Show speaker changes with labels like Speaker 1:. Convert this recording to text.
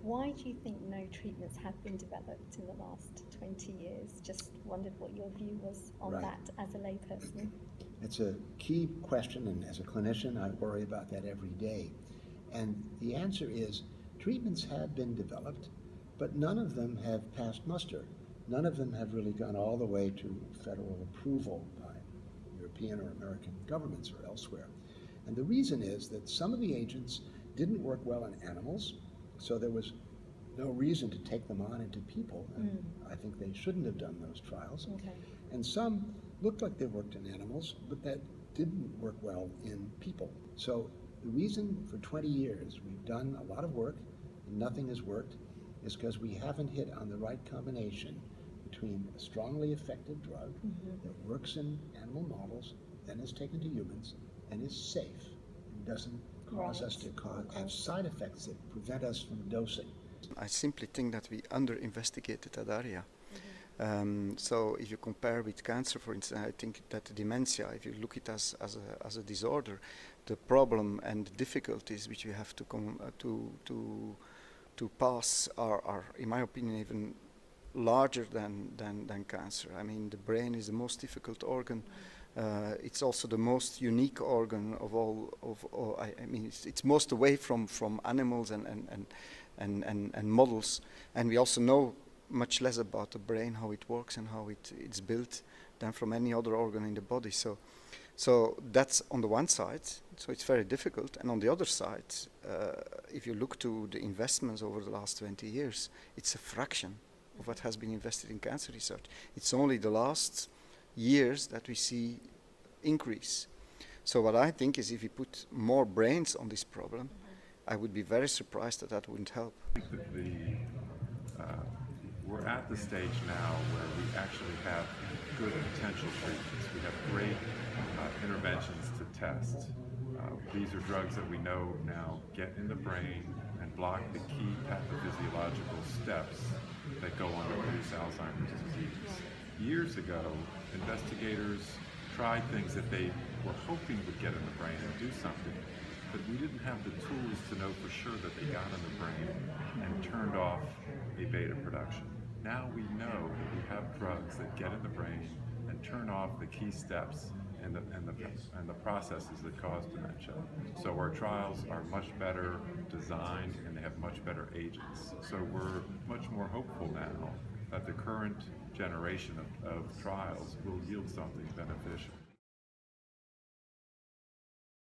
Speaker 1: Why do you think no treatments have been developed in the last 20 years? Just wondered what your view was on
Speaker 2: Right.
Speaker 1: that as a layperson.
Speaker 2: It's a key question, and as a clinician, I worry about that every day. And the answer is treatments have been developed, but none of them have passed muster. None of them have really gone all the way to federal approval by European or American governments or elsewhere. And the reason is that some of the agents didn't work well in animals, so there was no reason to take them on into people. And I think they shouldn't have done those trials.
Speaker 1: Okay.
Speaker 2: And some looked like they worked in animals, but that didn't work well in people. So the reason for 20 years we've done a lot of work and nothing has worked is because we haven't hit on the right combination between a strongly effective drug that works in animal models, then is taken to humans, and is safe and doesn't cause us to have side effects that prevent us from dosing.
Speaker 3: I simply think that we under-investigated that area. So if you compare with cancer, for instance, I think that dementia, if you look at it as a disorder, the problem and the difficulties which we have to pass are, in my opinion, even larger than cancer. I mean, the brain is the most difficult organ. It's also the most unique organ of all. I mean, it's most away from animals and models, and we also know much less about the brain, how it works and how it's built, than from any other organ in the body. So that's on the one side. So it's very difficult, and on the other side, if you look to the investments over the last 20 years, it's a fraction of what has been invested in cancer research. It's only the last years that we see increase. So what I think is if we put more brains on this problem, I would be very surprised that wouldn't help.
Speaker 4: I think that we're at the stage now where we actually have good potential treatments. We have great interventions to test. These are drugs that we know now get in the brain and block the key pathophysiological steps that go on to produce Alzheimer's disease. Years ago, investigators tried things that they were hoping would get in the brain and do something, but we didn't have the tools to know for sure that they got in the brain and turned off A beta production. Now we know that we have drugs that get in the brain and turn off the key steps and the processes that cause dementia. So our trials are much better designed and they have much better agents. So we're much more hopeful now that the current generation of trials will yield something beneficial.